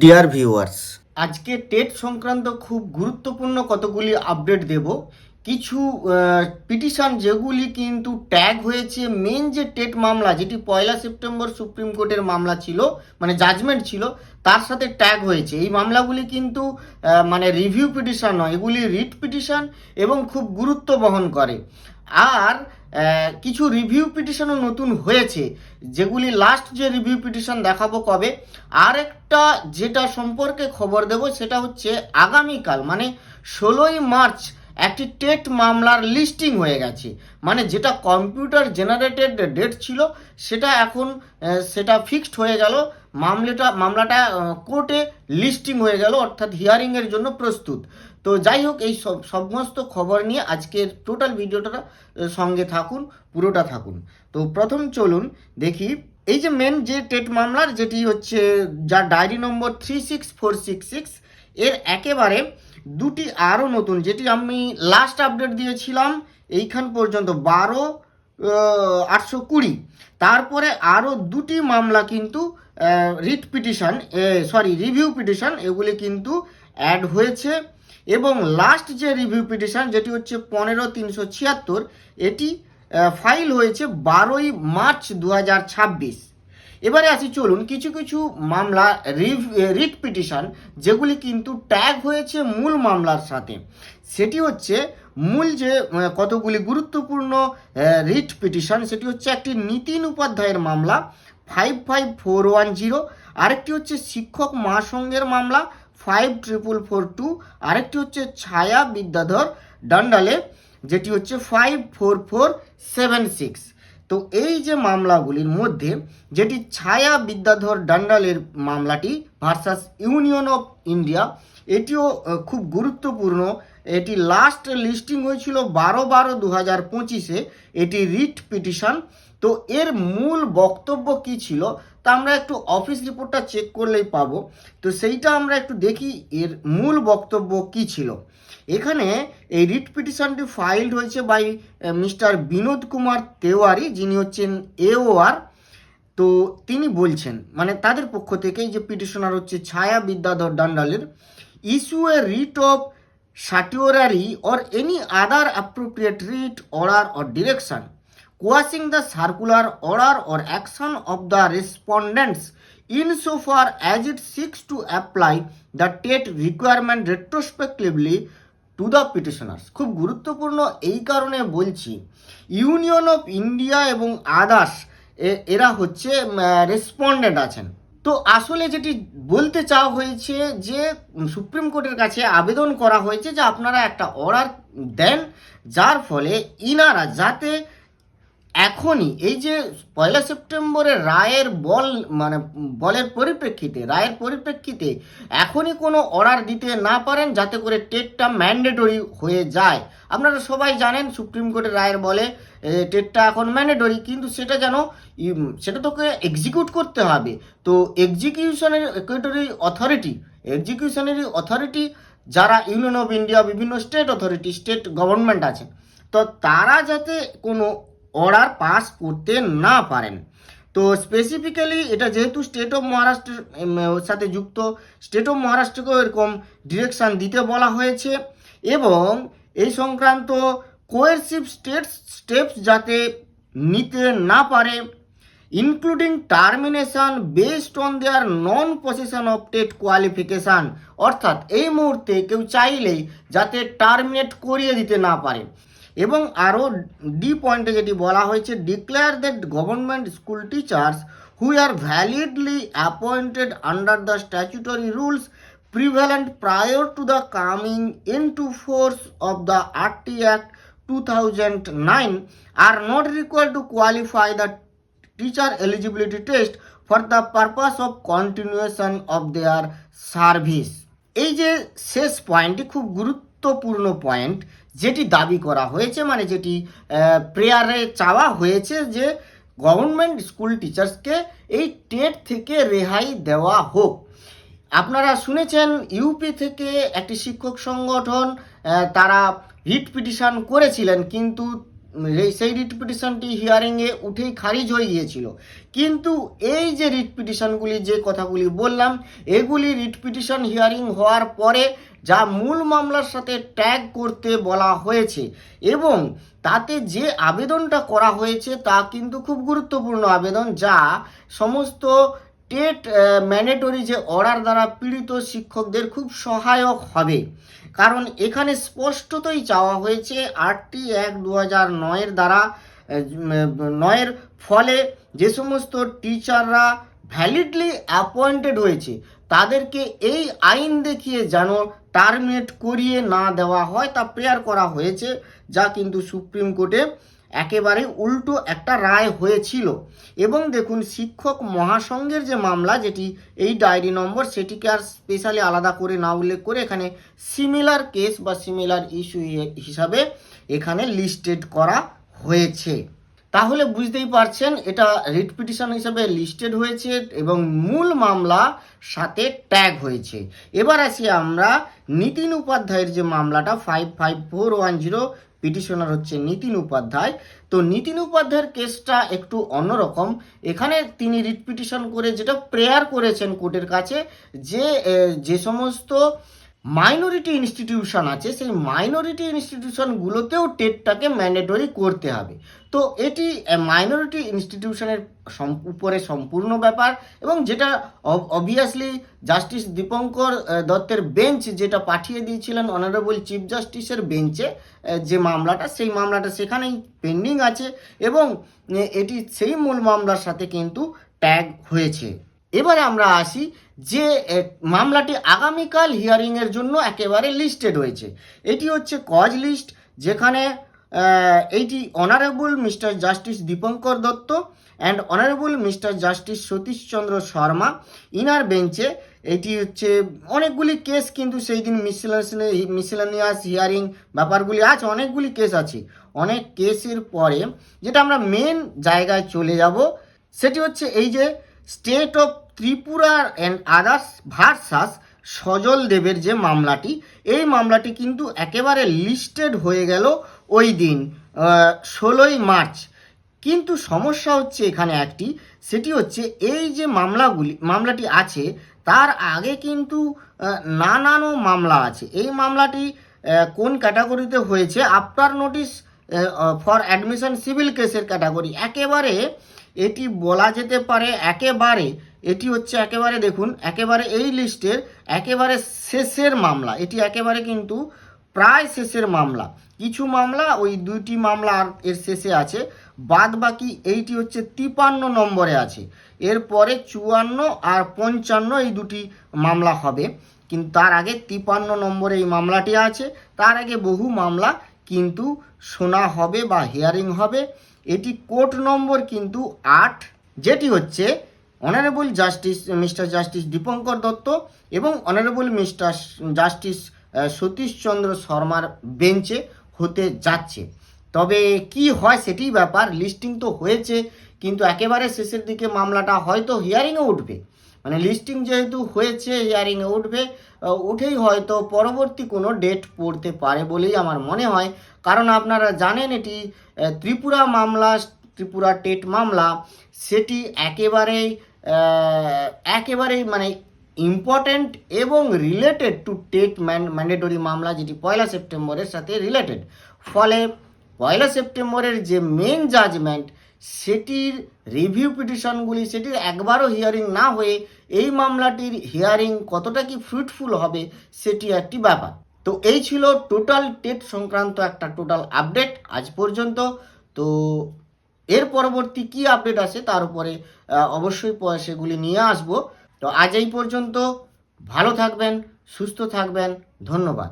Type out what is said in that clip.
Dear viewers, আজকে TET সংক্রান্ত খুব গুরুত্বপূর্ণ কতগুলি আপডেট দেব। কিছু পিটিশন যেগুলি কিন্তু ট্যাগ হয়েছে মেন যে টেট মামলা, যেটি 1 সেপ্টেম্বর সুপ্রিম কোর্টের মামলা ছিল, মানে জাজমেন্ট ছিল, তার সাথে ট্যাগ হয়েছে। এই মামলাগুলি কিন্তু মানে রিভিউ পিটিশন নয়, এগুলি রিট পিটিশন এবং খুব গুরুত্ব বহন করে। আর কিছু রিভিউ পিটিশনও নতুন হয়েছে, যেগুলি লাস্ট যে রিভিউ পিটিশন দেখাবো কবে। আর একটা যেটা সম্পর্কে খবর দেব সেটা হচ্ছে আগামীকাল মানে 16ই মার্চ একটি টেট মামলার লিস্টিং হয়ে গেছে। মানে যেটা কম্পিউটার জেনারেটেড ডেট ছিল সেটা এখন সেটা ফিক্সড হয়ে গেল। মামলাটা কোর্টে লিস্টিং হয়ে গেল, অর্থাৎ হিয়ারিংয়ের জন্য প্রস্তুত। তো যাই হোক, এই সমস্ত খবর নিয়ে আজকের টোটাল ভিডিওটা সঙ্গে থাকুন, পুরোটা থাকুন। তো প্রথম চলুন দেখি এই যে মেন যে টেট মামলার, যেটি হচ্ছে যার ডায়েরি নম্বর 36466, এর একেবারে দুটি আরও নতুন, যেটি আমি লাস্ট আপডেট দিয়েছিলাম এইখান পর্যন্ত 12/820। তারপরে আরও দুটি মামলা কিন্তু রিভিউ পিটিশন, এগুলি কিন্তু অ্যাড হয়েছে। এবং লাস্ট যে রিভিউ পিটিশন যেটি হচ্ছে 15/376, এটি ফাইল হয়েছে 12ই মার্চ 2026। এবারে আসি, চলুন কিছু কিছু মামলা রিট পিটিশন যেগুলি কিন্তু ট্যাগ হয়েছে মূল মামলার সাথে। সেটি হচ্ছে মূল যে কতগুলি গুরুত্বপূর্ণ রিট পিটিশন, সেটি হচ্ছে একটি নীতিন উপাধ্যায়ের মামলা 55410, আরেকটি হচ্ছে শিক্ষক মহাসংঘের মামলা 54442, আরেকটি হচ্ছে ছায়া বিদ্যাধর ডান্ডালে যেটি হচ্ছে 54476। তো এই যে মামলাগুলির মধ্যে যেটি ছায়া বিদ্যাধর ডান্ডালের মামলাটি ভার্সাস ইউনিয়ন অফ ইন্ডিয়া, এটিও খুব গুরুত্বপূর্ণ। এটি লাস্ট লিস্টিং হয়েছিল 12/12/2025-এ, এটি রিট পিটিশন। তো এর মূল বক্তব্য কি ছিল তা আমরা একটু অফিস রিপোর্টটা চেক করলেই পাবো। তো সেইটা আমরা একটু দেখি এর মূল বক্তব্য কি ছিল। এখানে এই রিট পিটিশনটি ফাইল্ড হয়েছে বাই মিস্টার বিনোদ কুমার তেওয়ারি, যিনি হচ্ছেন AOR। তো তিনি বলছেন, মানে তাদের পক্ষ থেকে যে পিটিশনার হচ্ছে ছায়া বিদ্যাধর ডান্ডালের, issue a writ of certiorari or any other appropriate writ, order or direction quashing the circular order or action of the respondents insofar as it seeks to apply the TET requirement retrospectively to the petitioners. খুব গুরুত্বপূর্ণ এই কারণে বলছি, union of India এবং others এরা হচ্ছে respondent আছেন। তো আসলে যেটি বলতে চাওয়া হয়েছে যে সুপ্রিম কোর্টের কাছে আবেদন করা হয়েছে যে আপনারা একটা অর্ডার দেন, যার ফলে ইনারা যাতে এখনই এই যে 1 সেপ্টেম্বরের রায়ের পরিপ্রেক্ষিতে এখনই কোনো অর্ডার দিতে না পারেন, যাতে করে টেটটা ম্যান্ডেটরি হয়ে যায়। আপনারা সবাই জানেন সুপ্রিম কোর্টের রায়ের বলে টেটটা এখন ম্যান্ডেটরি, কিন্তু সেটা তোকে এক্সিকিউট করতে হবে। তো এক্সিকিউশনারি অথরিটি যারা ইউনিয়ন অফ ইন্ডিয়া, বিভিন্ন স্টেট গভর্নমেন্ট আছে, তো তারা যাতে কোনো অর্ডার পাস করতে না পারেন। তো স্পেসিফিক্যালি এটা যেহেতু স্টেট অফ মহারাষ্ট্রের সাথে যুক্ত, স্টেট অফ মহারাষ্ট্রকেও এরকম ডিরেকশান দিতে বলা হয়েছে এবং এই সংক্রান্ত কোয়ারসিভ স্টেপস যাতে নিতে না পারে, including termination based on their non possession of TET qualification. অর্থাৎ এই মুহূর্তে কেউ চাইলেই যাতে টার্মিনেট করিয়ে দিতে না পারে। এবং আরও ডি পয়েন্টে যেটি বলা হয়েছে, declare that government school teachers who are validly appointed under the statutory rules prevalent prior to the coming into force of the RT Act 2009 are not required to qualify the teacher eligibility test for the purpose of continuation of their service। এই যে শেষ পয়েন্টটি খুব গুরুত্বপূর্ণ point, যেটি দাবি করা হয়েছে, মানে যেটি প্রেয়ারে চাওয়া হয়েছে যে গভর্নমেন্ট স্কুল টিচার্সকে এই টেট থেকে রেহাই দেওয়া হোক। আপনারা শুনেছেন ইউপি থেকে একটি শিক্ষক সংগঠন তারা রিট পিটিশন করেছিলেন, কিন্তু সেই রিট পিটিশনটি হিয়ারিংয়ে উঠেই খারিজ হয়ে গিয়েছিল। কিন্তু এই যে রিট পিটিশনগুলি, যে কথাগুলি বললাম, এগুলি রিট পিটিশন হিয়ারিং হওয়ার পরে যা মূল মামলার সাথে ট্যাগ করতে বলা হয়েছে এবং তাতে যে আবেদনটা করা হয়েছে তা কিন্তু খুব গুরুত্বপূর্ণ আবেদন, যা সমস্ত টেট ম্যান্ডেটরি যে অর্ডার দ্বারা পীড়িত শিক্ষকদের খুব সহায়ক হবে। কারণ এখানে স্পষ্টতই চাওয়া হয়েছে 8-1-2009 দ্বারা 9 ফলে যে সমস্ত টিচাররা ভ্যালিডলি অ্যাপয়েন্টেড হয়েছে তাদেরকে এই আইন দেখিয়ে যেন টার্মিনেট করিয়ে না দেওয়া হয় তা প্রেয়ার করা হয়েছে, যা কিন্তু সুপ্রিম কোর্টে একেবারে উল্টো একটা রায় হয়েছিল। এবং দেখুন, শিক্ষক মহাসংঘের যে মামলা, যেটি এই ডায়েরি নম্বর, সেটিকে আর স্পেশালি আলাদা করে না উল্লেখ করে এখানে সিমিলার কেস বা সিমিলার ইস্যু হিসাবে এখানে লিস্টেড করা হয়েছে। তাহলে বুঝতেই পারছেন এটা রিট পিটিশন হিসেবে লিস্টেড হয়েছে এবং মূল মামলা সাথে ট্যাগ হয়েছে। এবার আসি আমরা নিতিন উপাধ্যায়ের যে মামলাটা 55410, পিটিশনার হচ্ছে নিতিন উপাধ্যায়। তো নিতিন উপাধ্যায়ের কেসটা একটু অন্যরকম। এখানে তিনি রিট পিটিশন করে যেটা প্রেয়ার করেছেন কোর্টের কাছে, যে সমস্ত মাইনরিটি ইনস্টিটিউশন আছে সেই মাইনরিটি ইনস্টিটিউশনগুলোতেও টেটটাকে ম্যান্ডেটরি করতে হবে। তো এটি মাইনরিটি ইনস্টিটিউশনের উপরে সম্পূর্ণ ব্যাপার এবং যেটা অবভিয়াসলি জাস্টিস দীপঙ্কর দত্তের বেঞ্চ যেটা পাঠিয়ে দিয়েছিলেন অনারেবল চিফ জাস্টিসের বেঞ্চে, যে মামলাটা, সেই মামলাটা সেখানেই পেন্ডিং আছে এবং এটি সেই মূল মামলার সাথে কিন্তু ট্যাগ হয়েছে। এবারে আমরা আসি যে মামলাটি আগামীকাল হিয়ারিংয়ের জন্য একেবারে লিস্টেড হয়েছে। এটি হচ্ছে কজ লিস্ট, যেখানে এইটি honourable mister justice Dipankar Datta and honourable mister justice Satishchandra Sharma ইনার বেঞ্চে। এটি হচ্ছে অনেকগুলি কেস কিন্তু সেই দিন মিসেলেনিয়াস হিয়ারিং ব্যাপারগুলি আছে, অনেকগুলি কেস আছে। অনেক কেসের পরে যেটা আমরা মেন জায়গায় চলে যাব, সেটি হচ্ছে এই যে state of Tripura and others versus Sajal দেবের যে মামলাটি, এই মামলাটি কিন্তু একেবারে লিস্টেড হয়ে গেল ওই দিন 16ই মার্চ। কিন্তু সমস্যা হচ্ছে এখানে একটি, সেটি হচ্ছে এই যে মামলাটি আছে তার আগে কিন্তু নানানও মামলা আছে। এই মামলাটি কোন ক্যাটাগরিতে হয়েছে? After notice for admission civil কেসের ক্যাটাগরি। একেবারে এটি বলা যেতে পারে এটি হচ্ছে একেবারে, দেখুন, একেবারে এই লিস্টের একেবারে শেষের মামলা। এটি একেবারে কিন্তু প্রায় শেষের মামলা। কিছু মামলা, ওই 2টি মামলা আর এর শেষে আছে, বাদ বাকি এইটি হচ্ছে 53 নম্বরে আছে। এরপরে 54 আর 55 এই 2টি মামলা হবে, কিন্তু তার আগে 53 নম্বরে এই মামলাটি আছে। তার আগে বহু মামলা কিন্তু শোনা হবে বা হিয়ারিং হবে। এটি কোর্ট নম্বর কিন্তু 8, যেটি হচ্ছে honourable justice mister justice Dipankar Dutta এবং অনারেবল মিস্টার জাস্টিস সতীশচন্দ্র শর্মার বেঞ্চে হতে যাচ্ছে। তবে কি হয় সেটি ব্যাপার। লিস্টিং তো হয়েছে, কিন্তু একেবারে শেষের দিকে মামলাটা হয়তো হিয়ারিংয়ে উঠবে। মানে লিস্টিং যেহেতু হয়েছে, হিয়ারিংয়ে উঠেই হয়তো পরবর্তী কোনো ডেট পড়তে পারে বলেই আমার মনে হয়। কারণ আপনারা জানেন এটি ত্রিপুরা টেট মামলা, সেটি একেবারেই মানে ইম্পর্টেন্ট এবং রিলেটেড টু টেট ম্যান্ডেটরি মামলা, যেটি 1 সেপ্টেম্বরের সাথে রিলেটেড। ফলে 1 সেপ্টেম্বরের যে মেন জাজমেন্ট, সেটির রিভিউ পিটিশনগুলি, সেটির একবারও হিয়ারিং না হয়ে এই মামলাটির হিয়ারিং কতটা কি ফ্রুটফুল হবে সেটি একটি ব্যাপার। তো এই ছিল টোটাল টেট সংক্রান্ত একটা টোটাল আপডেট আজ পর্যন্ত। তো এর পরবর্তী কি আপডেট আসে তার উপরে অবশ্যই সেগুলি নিয়ে আসব। তো আজ এই পর্যন্ত, ভালো থাকবেন, সুস্থ থাকবেন, ধন্যবাদ।